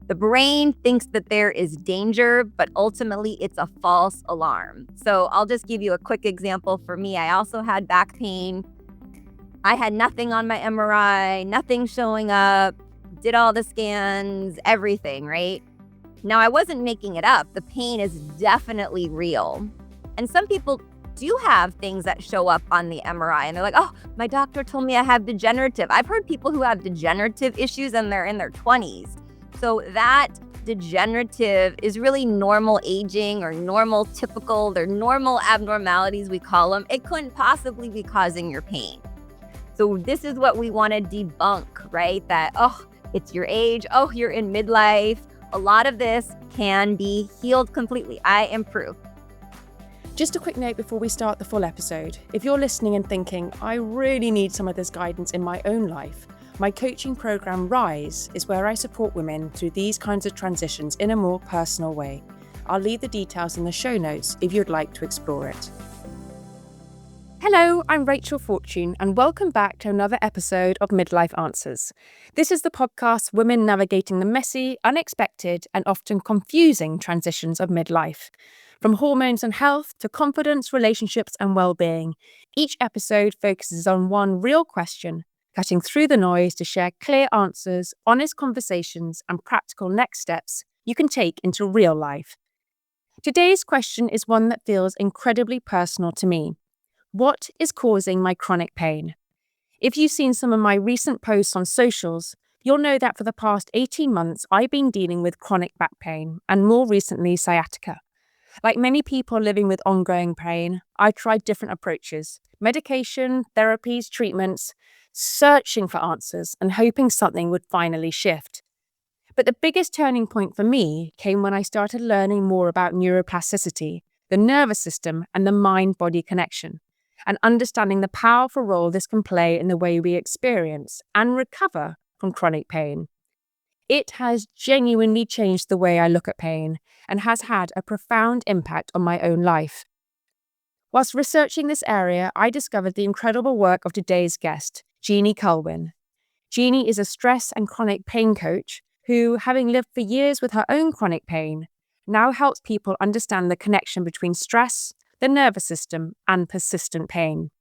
The brain thinks that there is danger, but ultimately it's a false alarm. So I'll just give you a quick example. For me, I also had back pain. I had nothing on my MRI, nothing showing up, did all the scans, everything, right? Now, I wasn't making it up. The pain is definitely real. And some people do have things that show up on the MRI and they're like, oh, my doctor told me I have degenerative. I've heard people who have degenerative issues and they're in their 20s. So that degenerative is really normal aging or normal typical. They're normal abnormalities, we call them. It couldn't possibly be causing your pain. So this is what we want to debunk, right? That, oh, it's your age. Oh, you're in midlife. A lot of this can be healed completely. I am proof. Just a quick note before we start the full episode. If you're listening and thinking, I really need some of this guidance in my own life, my coaching program Rise is where I support women through these kinds of transitions in a more personal way. I'll leave the details in the show notes if you'd like to explore it. Hello, I'm Rachel Fortune and welcome back to another episode of Midlife Answers. This is the podcast women navigating the messy, unexpected and often confusing transitions of midlife. From hormones and health to confidence, relationships and well-being, each episode focuses on one real question, cutting through the noise to share clear answers, honest conversations and practical next steps you can take into real life. Today's question is one that feels incredibly personal to me. What is causing my chronic pain? If you've seen some of my recent posts on socials, you'll know that for the past 18 months, I've been dealing with chronic back pain and more recently sciatica. Like many people living with ongoing pain, I tried different approaches, medication, therapies, treatments, searching for answers and hoping something would finally shift. But the biggest turning point for me came when I started learning more about neuroplasticity, the nervous system and the mind-body connection, and understanding the powerful role this can play in the way we experience and recover from chronic pain. It has genuinely changed the way I look at pain and has had a profound impact on my own life. Whilst researching this area, I discovered the incredible work of today's guest, Jeannie Kulwin. Jeannie is a stress and chronic pain coach who, having lived for years with her own chronic pain, now helps people understand the connection between stress, the nervous system, and persistent pain.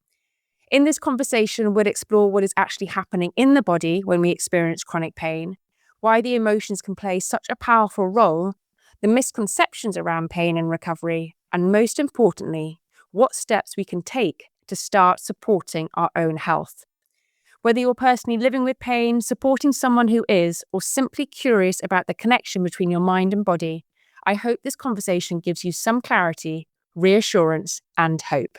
In this conversation, we'll explore what is actually happening in the body when we experience chronic pain, why the emotions can play such a powerful role, the misconceptions around pain and recovery, and most importantly, what steps we can take to start supporting our own health. Whether you're personally living with pain, supporting someone who is, or simply curious about the connection between your mind and body, I hope this conversation gives you some clarity, reassurance, and hope.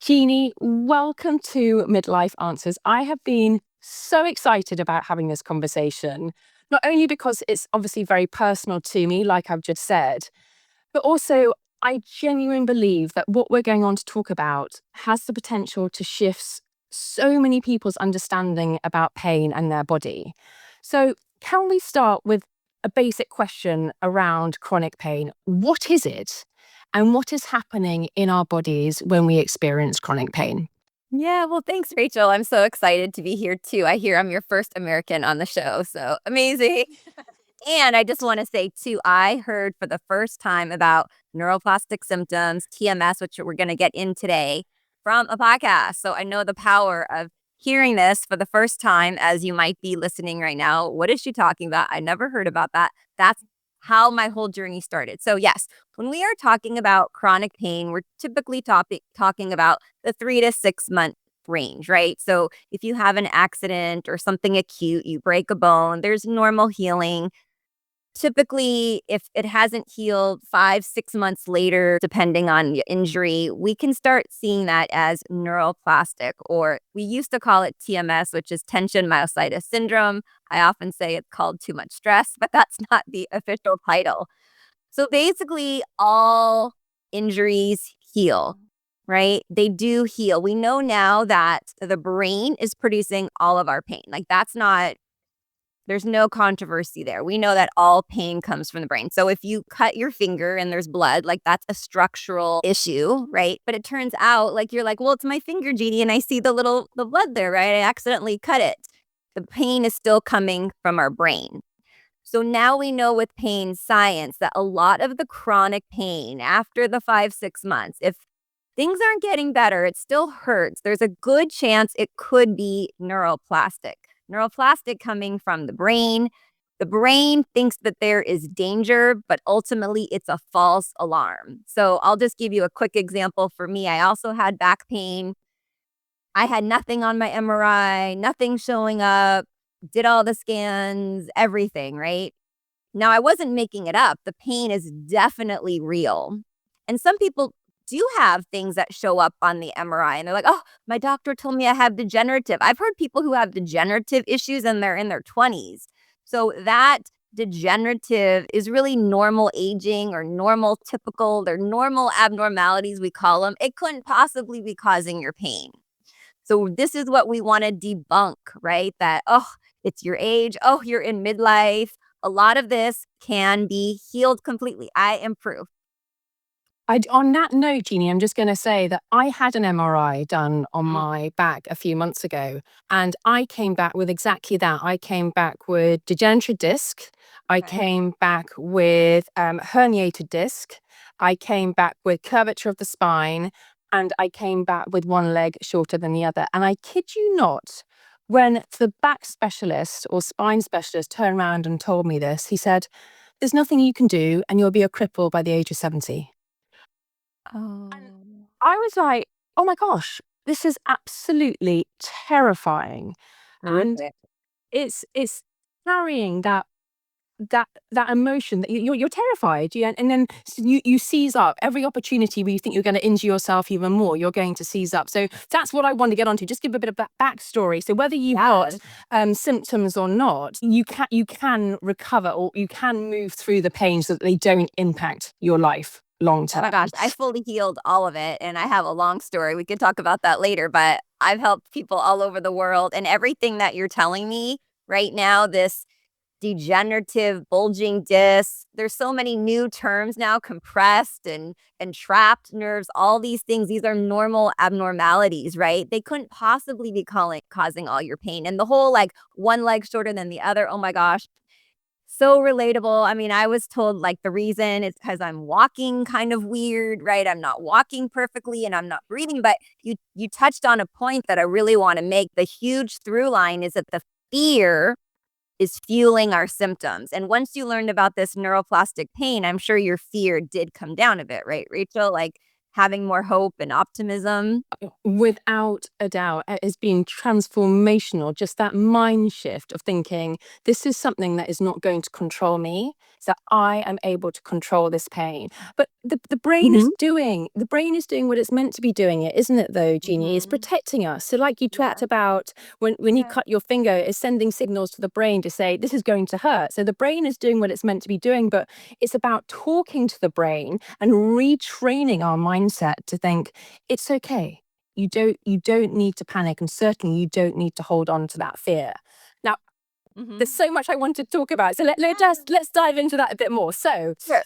Jeannie, welcome to Midlife Answers. I have been so excited about having this conversation, not only because it's obviously very personal to me, like I've just said, but also I genuinely believe that what we're going on to talk about has the potential to shift so many people's understanding about pain and their body. So can we start with a basic question around chronic pain? What is it? And what is happening in our bodies when we experience chronic pain? Yeah, well, thanks, Rachel. I'm so excited to be here too. I hear I'm your first American on the show, so amazing. And I just want to say too, I heard for the first time about neuroplastic symptoms, TMS, which we're going to get in today, from a podcast. So I know the power of hearing this for the first time as you might be listening right now. What is she talking about? I never heard about that. That's how my whole journey started. So yes, when we are talking about chronic pain, we're typically talking about the 3 to 6 month range, right? So if you have an accident or something acute, you break a bone, there's normal healing. Typically, if it hasn't healed 5-6 months later, depending on the injury, we can start seeing that as neuroplastic, or we used to call it TMS, which is tension myositis syndrome. I often say it's called too much stress, but that's not the official title. So basically, all injuries heal, right? They do heal. We know now that the brain is producing all of our pain. Like there's no controversy there. We know that all pain comes from the brain. So if you cut your finger and there's blood, like that's a structural issue, right? But it turns out like you're like, well, it's my finger, Jeannie, and I see the blood there, right? I accidentally cut it. The pain is still coming from our brain. So now we know with pain science that a lot of the chronic pain after the 5, 6 months, if things aren't getting better, it still hurts. There's a good chance it could be neuroplastic. Neuroplastic coming from the brain. The brain thinks that there is danger, but ultimately it's a false alarm. So I'll just give you a quick example. For me, I also had back pain. I had nothing on my MRI, nothing showing up, did all the scans, everything, right? Now, I wasn't making it up. The pain is definitely real. And some people do have things that show up on the MRI and they're like, oh, my doctor told me I have degenerative. I've heard people who have degenerative issues and they're in their 20s. So that degenerative is really normal aging or normal typical, they're normal abnormalities, we call them. It couldn't possibly be causing your pain. So this is what we want to debunk, right? That, oh, it's your age. Oh, you're in midlife. A lot of this can be healed completely. I am proof. On that note, Jeannie, I'm just going to say that I had an MRI done on my back a few months ago, and I came back with exactly that. I came back with degenerative disc. I Okay. came back with herniated disc. I came back with curvature of the spine, and I came back with one leg shorter than the other. And I kid you not, when the back specialist or spine specialist turned around and told me this, he said, "There's nothing you can do, and you'll be a cripple by the age of 70." And Oh, I was like, "Oh my gosh, this is absolutely terrifying." And horrific. it's carrying that emotion that you're terrified. And then you seize up every opportunity where you think you're going to injure yourself even more, you're going to seize up. So that's what I want to get onto. Just give a bit of that backstory. So whether you've got symptoms or not, you can recover, or you can move through the pain so that they don't impact your life long Oh my term. gosh, I fully healed all of it. And I have a long story. We could talk about that later, but I've helped people all over the world. And everything that you're telling me right now, this degenerative bulging disc, there's so many new terms now, compressed and trapped nerves, all these things. These are normal abnormalities, right? They couldn't possibly be causing all your pain. And the whole like one leg shorter than the other, oh my gosh, so relatable. I mean, I was told like the reason is because I'm walking kind of weird, right? I'm not walking perfectly and I'm not breathing. But you touched on a point that I really want to make. The huge through line is that the fear is fueling our symptoms. And once you learned about this neuroplastic pain, I'm sure your fear did come down a bit, right, Rachel? Like having more hope and optimism. Without a doubt, it has been transformational. Just that mind shift of thinking, this is something that is not going to control me, so I am able to control this pain. But the brain is Hmm. doing what it's meant to be doing, it isn't it, though, Jeannie? It's Hmm. protecting us. So like you Yeah. talked about, when you Yeah. cut your finger, it's sending signals to the brain to say this is going to hurt. So the brain is doing what it's meant to be doing, but it's about talking to the brain and retraining our mindset to think it's okay. You don't need to panic, and certainly you don't need to hold on to that fear. Now, there's Hmm. so much I want to talk about. So let's dive into that a bit more. So Sure.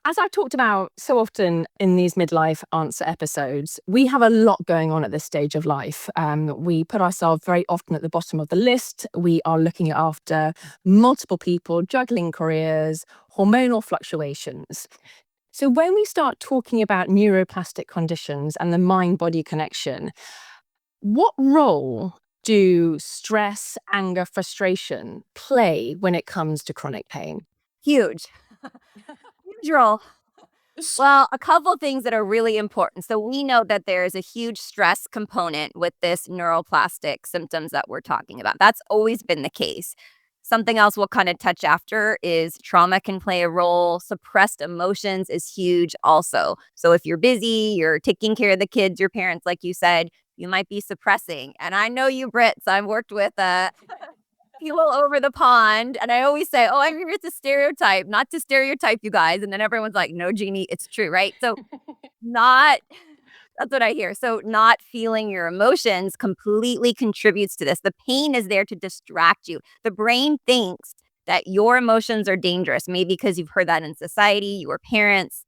as I've talked about so often in these midlife answer episodes, we have a lot going on at this stage of life. We put ourselves very often at the bottom of the list. We are looking after multiple people, juggling careers, hormonal fluctuations. So when we start talking about neuroplastic conditions and the mind-body connection, what role do stress, anger, frustration play when it comes to chronic pain? Huge. Huge role. Well, a couple things that are really important. So we know that there is a huge stress component with this neuroplastic symptoms that we're talking about. That's always been the case. Something else we'll kind of touch after is trauma can play a role. Suppressed emotions is huge also. So if you're busy, you're taking care of the kids, your parents, like you said, you might be suppressing. And I know you Brits, I've worked with people over the pond. And I always say, oh, I mean, it's a stereotype, not to stereotype you guys. And then everyone's like, no, Jeannie, it's true, right? So, not that's what I hear. So, not feeling your emotions completely contributes to this. The pain is there to distract you. The brain thinks that your emotions are dangerous, maybe because you've heard that in society, your parents,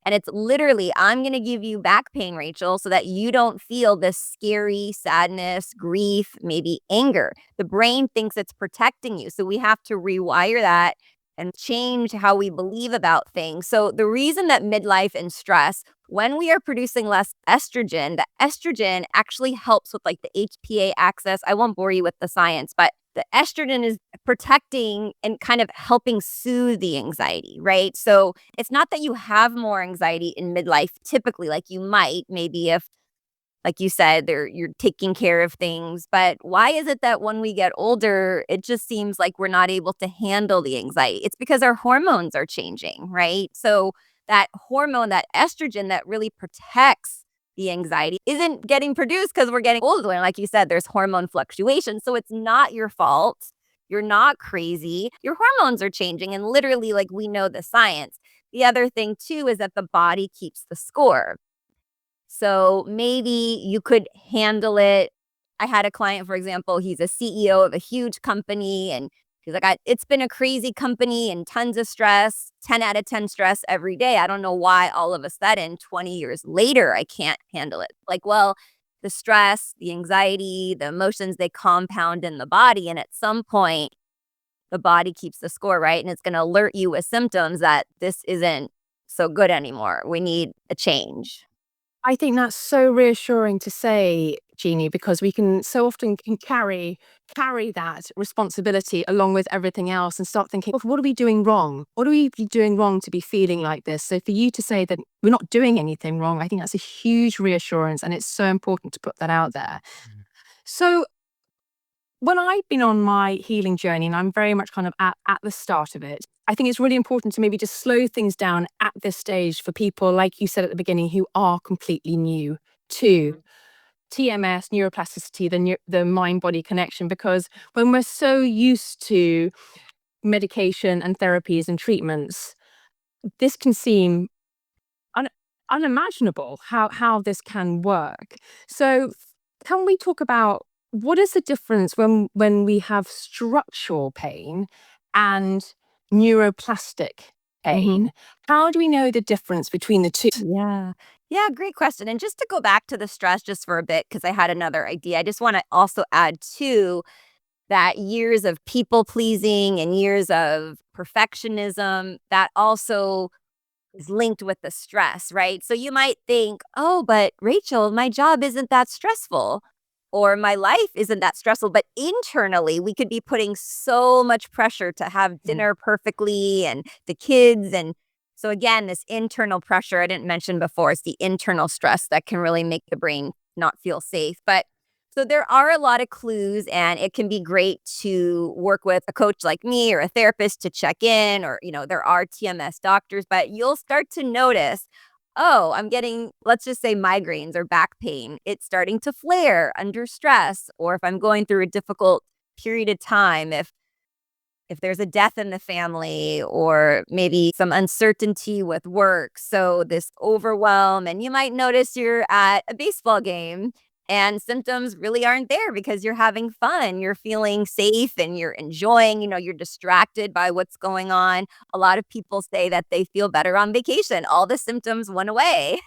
And it's literally, I'm going to give you back pain, Rachel, so that you don't feel this scary sadness, grief, maybe anger. The brain thinks it's protecting you. So we have to rewire that and change how we believe about things. So the reason that midlife and stress, when we are producing less estrogen, the estrogen actually helps with like the HPA axis. I won't bore you with the science, but the estrogen is protecting and kind of helping soothe the anxiety, right? So it's not that you have more anxiety in midlife typically, like you might, maybe if, like you said, you're taking care of things. But why is it that when we get older, it just seems like we're not able to handle the anxiety? It's because our hormones are changing, right? So that hormone, that estrogen that really protects the anxiety isn't getting produced because we're getting older. And like you said, there's hormone fluctuation. So it's not your fault. You're not crazy. Your hormones are changing. And literally, like we know the science. The other thing, too, is that the body keeps the score. So maybe you could handle it. I had a client, for example, he's a CEO of a huge company and he's like, it's been a crazy company and tons of stress, 10 out of 10 stress every day. I don't know why all of a sudden, 20 years later, I can't handle it. Like, well, the stress, the anxiety, the emotions, they compound in the body. And at some point, the body keeps the score, right? And it's going to alert you with symptoms that this isn't so good anymore. We need a change. I think that's so reassuring to say, Jeannie, because we can so often can carry that responsibility along with everything else and start thinking, "Oh, what are we doing wrong? What are we doing wrong to be feeling like this?" So for you to say that we're not doing anything wrong, I think that's a huge reassurance, and it's so important to put that out there. So when I've been on my healing journey, and I'm very much kind of at the start of it, I think it's really important to maybe just slow things down at this stage for people, like you said at the beginning, who are completely new to TMS, neuroplasticity, the mind body connection. Because when we're so used to medication and therapies and treatments, this can seem un- unimaginable how this can work. So, can we talk about what is the difference when we have structural pain and neuroplastic Mhm. pain? How do we know the difference between the two? Yeah. Yeah, great question. And just to go back to the stress just for a bit, because I had another idea, I just want to also add too that years of people pleasing and years of perfectionism, that also is linked with the stress, right? So you might think, oh, but Rachel, my job isn't that stressful or my life isn't that stressful. But internally, we could be putting so much pressure to have dinner perfectly and the kids. And so, again, this internal pressure I didn't mention before, it's the internal stress that can really make the brain not feel safe. But so there are a lot of clues, and it can be great to work with a coach like me or a therapist to check in, or, there are TMS doctors, but you'll start to notice, oh, I'm getting, let's just say migraines or back pain. It's starting to flare under stress, or if I'm going through a difficult period of time, if there's a death in the family or maybe some uncertainty with work. So this overwhelm, and you might notice you're at a baseball game and symptoms really aren't there because you're having fun. You're feeling safe and you're enjoying, you're distracted by what's going on. A lot of people say that they feel better on vacation. All the symptoms went away.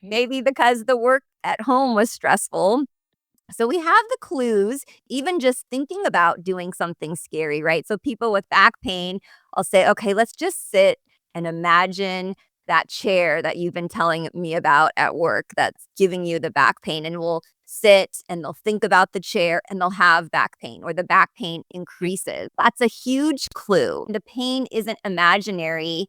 Maybe because the work at home was stressful. So we have the clues, even just thinking about doing something scary, right? So people with back pain, I'll say, okay, let's just sit and imagine that chair that you've been telling me about at work that's giving you the back pain. And we'll sit and they'll think about the chair and they'll have back pain or the back pain increases. That's a huge clue. The pain isn't imaginary.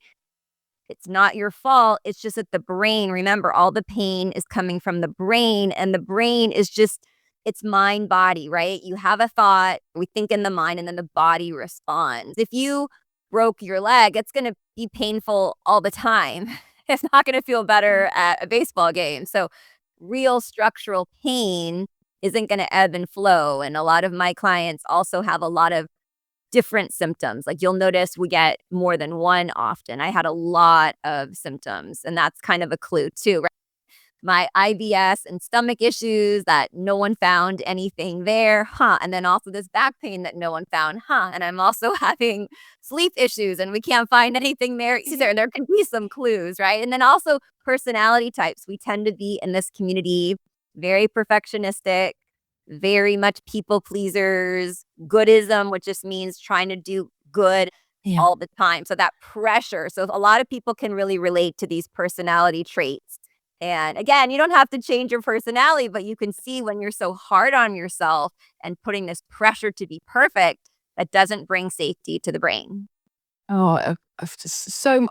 It's not your fault. It's just that the brain, remember, all the pain is coming from the brain, and the brain is just, it's mind body, right? You have a thought, we think in the mind, and then the body responds. If you broke your leg, it's going to be painful all the time. It's not going to feel better at a baseball game. So, real structural pain isn't going to ebb and flow. And a lot of my clients also have a lot of different symptoms. Like you'll notice we get more than one often. I had a lot of symptoms, and that's kind of a clue too, right? my IBS and stomach issues that no one found anything there, huh? And then also this back pain that no one found, huh? And I'm also having sleep issues and we can't find anything there either. And there can be some clues, right? And then also personality types. We tend to be in this community very perfectionistic, very much people pleasers, goodism, which just means trying to do good Yeah. all the time. So that pressure. So a lot of people can really relate to these personality traits. And again, you don't have to change your personality, but you can see when you're so hard on yourself and putting this pressure to be perfect, that doesn't bring safety to the brain. Oh, just so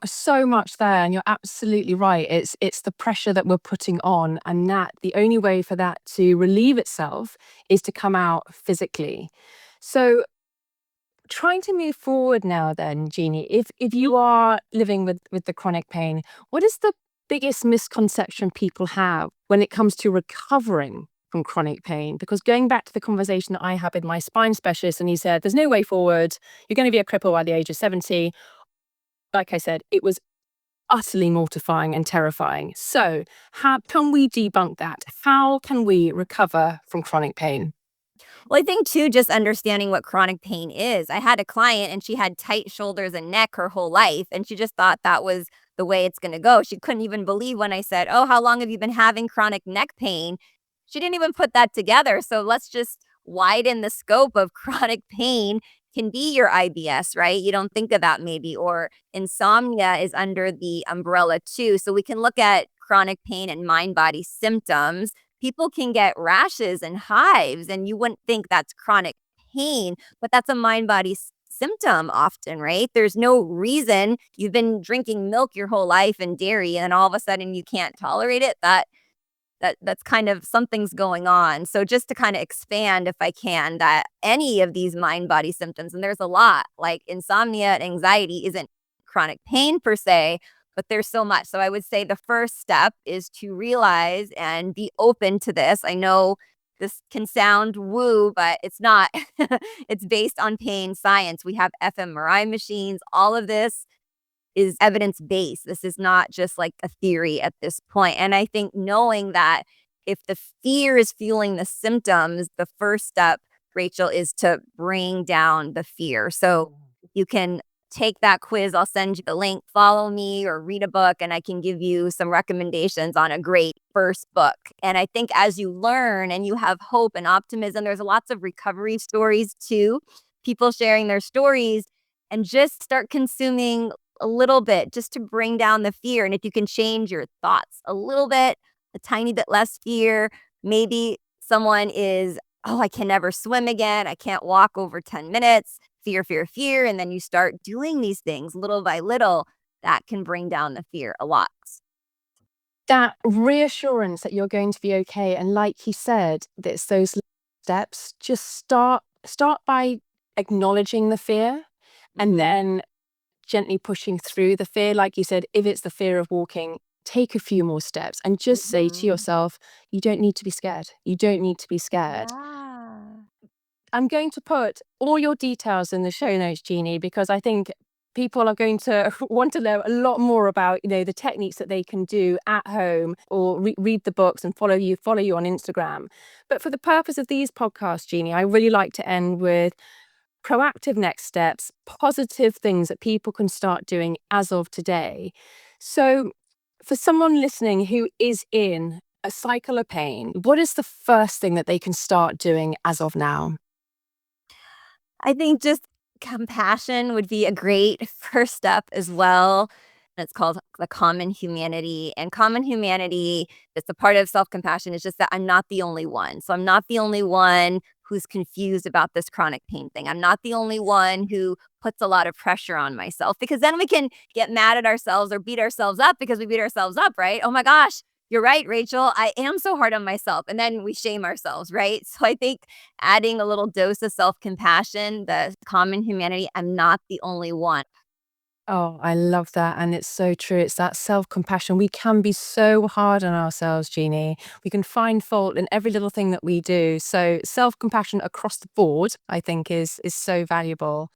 much there, and you're absolutely right. It's the pressure that we're putting on, and that the only way for that to relieve itself is to come out physically. So, trying to move forward now, then, Jeannie, if you are living with the chronic pain, what is the biggest misconception people have when it comes to recovering from chronic pain? Because going back to the conversation that I had with my spine specialist, and he said, "There's no way forward. You're going to be a cripple by the age of 70." Like I said, it was utterly mortifying and terrifying. So, how can we debunk that? How can we recover from chronic pain? Well, I think too, just understanding what chronic pain is. I had a client and she had tight shoulders and neck her whole life, and she just thought that was the way it's going to go. She couldn't even believe when I said, "Oh, how long have you been having chronic neck pain?" She didn't even put that together. So let's just widen the scope of chronic pain can be your IBS, right? You don't think of that maybe, or insomnia is under the umbrella too. So we can look at chronic pain and mind body symptoms. People can get rashes and hives, and you wouldn't think that's chronic pain, but that's a mind body symptom often, right? There's no reason you've been drinking milk your whole life and dairy, and all of a sudden you can't tolerate it. That's kind of something's going on. So just to kind of expand, if I can, that any of these mind body symptoms, and there's a lot, like insomnia and anxiety isn't chronic pain per se, but there's so much. So I would say the first step is to realize and be open to this. I know this can sound woo, but it's not. It's based on pain science. We have fMRI machines. All of this is evidence based. This is not just like a theory at this point. And I think knowing that if the fear is fueling the symptoms, the first step, Rachel, is to bring down the fear. So you can take that quiz. I'll send you the link, follow me or read a book, and I can give you some recommendations on a great first book. And I think as you learn and you have hope and optimism, there's lots of recovery stories too, people sharing their stories, and just start consuming a little bit just to bring down the fear. And if you can change your thoughts a little bit, a tiny bit less fear, maybe someone is, "Oh, I can never swim again. I can't walk over 10 minutes. Fear, fear, fear." And then you start doing these things little by little, that can bring down the fear a lot. That reassurance that you're going to be okay, and like he said, that it's those little steps. Just start by acknowledging the fear, and Mhm. then gently pushing through the fear. Like you said, if it's the fear of walking, take a few more steps and just say to Mhm. yourself, you don't need to be scared. You don't need to be scared. Yeah. I'm going to put all your details in the show notes, Jeannie, because I think people are going to want to know a lot more about, the techniques that they can do at home, or read the books and follow you on Instagram. But for the purpose of these podcasts, Jeannie, I really like to end with proactive next steps, positive things that people can start doing as of today. So, for someone listening who is in a cycle of pain, what is the first thing that they can start doing as of now? I think just compassion would be a great first step as well. And it's called the common humanity. And common humanity, it's a part of self compassion, is just that I'm not the only one. So I'm not the only one who's confused about this chronic pain thing. I'm not the only one who puts a lot of pressure on myself, because then we can get mad at ourselves or beat ourselves up because we beat ourselves up, right? Oh my gosh, you're right, Rachel. I am so hard on myself. And then we shame ourselves, right? So I think adding a little dose of self compassion, the common humanity, I'm not the only one. Oh, I love that. And it's so true. It's that self compassion. We can be so hard on ourselves, Jeannie. We can find fault in every little thing that we do. So, self compassion across the board, I think, is so valuable.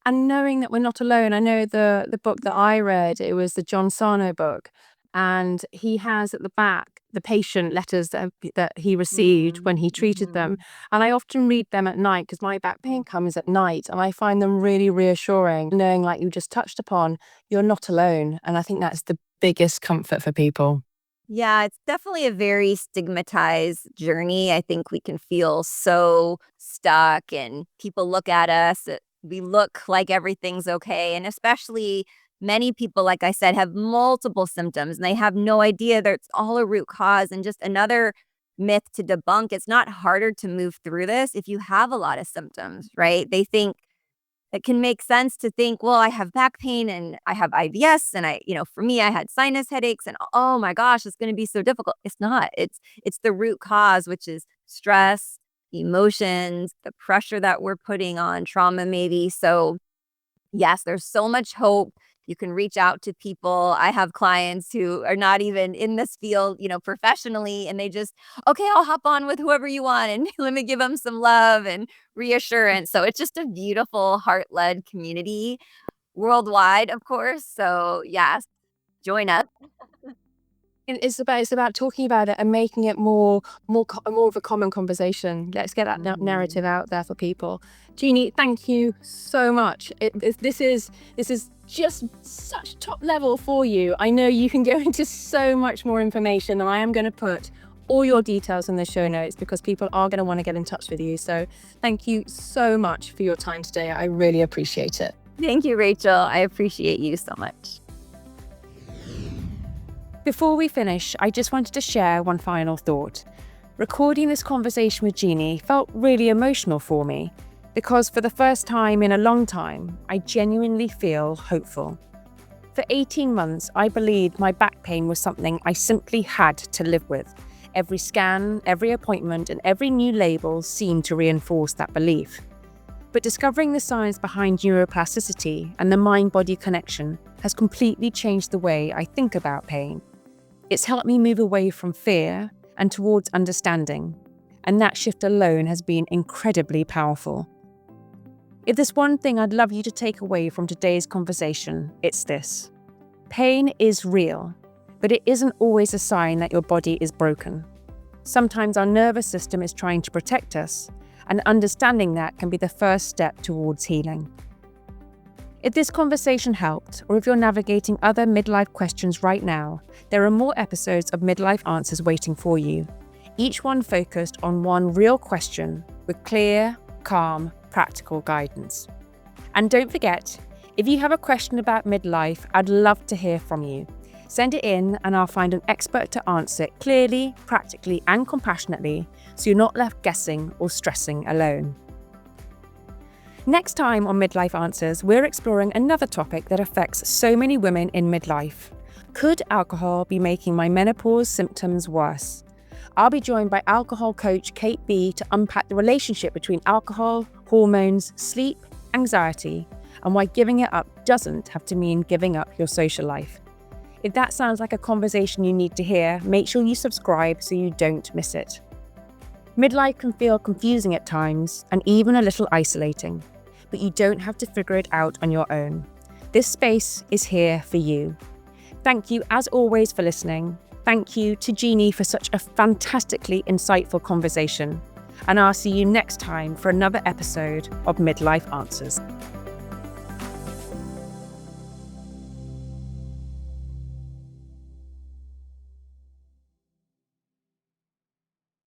And knowing that we're not alone. I know the book that I read, it was the John Sarno book. and he has at the back the patient letters that he received when he treated them. And I often read them at night because my back pain comes at night, and I find them really reassuring, knowing, like you just touched upon, you're not alone. And I think that's the biggest comfort for people. Yeah, it's definitely a very stigmatized journey. I think we can feel so stuck, and people look at us. We look like everything's okay. And especially many people, like I said, have multiple symptoms and they have no idea that it's all a root cause. And just another myth to debunk, it's not harder to move through this if you have a lot of symptoms, right? They think it can make sense to think, well, I have back pain and I have IBS and for me, I had sinus headaches and oh my gosh, it's going to be so difficult. It's not. It's the root cause, which is stress, emotions, the pressure that we're putting on, trauma maybe. So yes, there's so much hope. You can reach out to people. I have clients who are not even in this field, professionally, and they just, okay, I'll hop on with whoever you want and let me give them some love and reassurance. So it's just a beautiful heart-led community worldwide, of course. So yes, join us. And it's about talking about it and making it more of a common conversation. Let's get that narrative out there for people. Jeannie, thank you so much. This is just such top level for you. I know you can go into so much more information, and I am going to put all your details in the show notes because people are going to want to get in touch with you. So thank you so much for your time today. I really appreciate it. Thank you, Rachel. I appreciate you so much. Before we finish, I just wanted to share one final thought. Recording this conversation with Jeannie felt really emotional for me because for the first time in a long time, I genuinely feel hopeful. For 18 months, I believed my back pain was something I simply had to live with. Every scan, every appointment, and every new label seemed to reinforce that belief. But discovering the science behind neuroplasticity and the mind-body connection has completely changed the way I think about pain. It's helped me move away from fear and towards understanding, and that shift alone has been incredibly powerful. If there's one thing I'd love you to take away from today's conversation, it's this. Pain is real, but it isn't always a sign that your body is broken. Sometimes our nervous system is trying to protect us, and understanding that can be the first step towards healing. If this conversation helped, or if you're navigating other midlife questions right now, there are more episodes of Midlife Answers waiting for you, each one focused on one real question with clear, calm, practical guidance. And don't forget, if you have a question about midlife, I'd love to hear from you. Send it in and I'll find an expert to answer it clearly, practically, and compassionately so you're not left guessing or stressing alone. Next time on Midlife Answers, we're exploring another topic that affects so many women in midlife. Could alcohol be making my menopause symptoms worse? I'll be joined by alcohol coach Kate B to unpack the relationship between alcohol, hormones, sleep, anxiety, and why giving it up doesn't have to mean giving up your social life. If that sounds like a conversation you need to hear, make sure you subscribe so you don't miss it. Midlife can feel confusing at times and even a little isolating, but you don't have to figure it out on your own. This space is here for you. Thank you as always for listening. Thank you to Jeannie for such a fantastically insightful conversation. And I'll see you next time for another episode of Midlife Answers.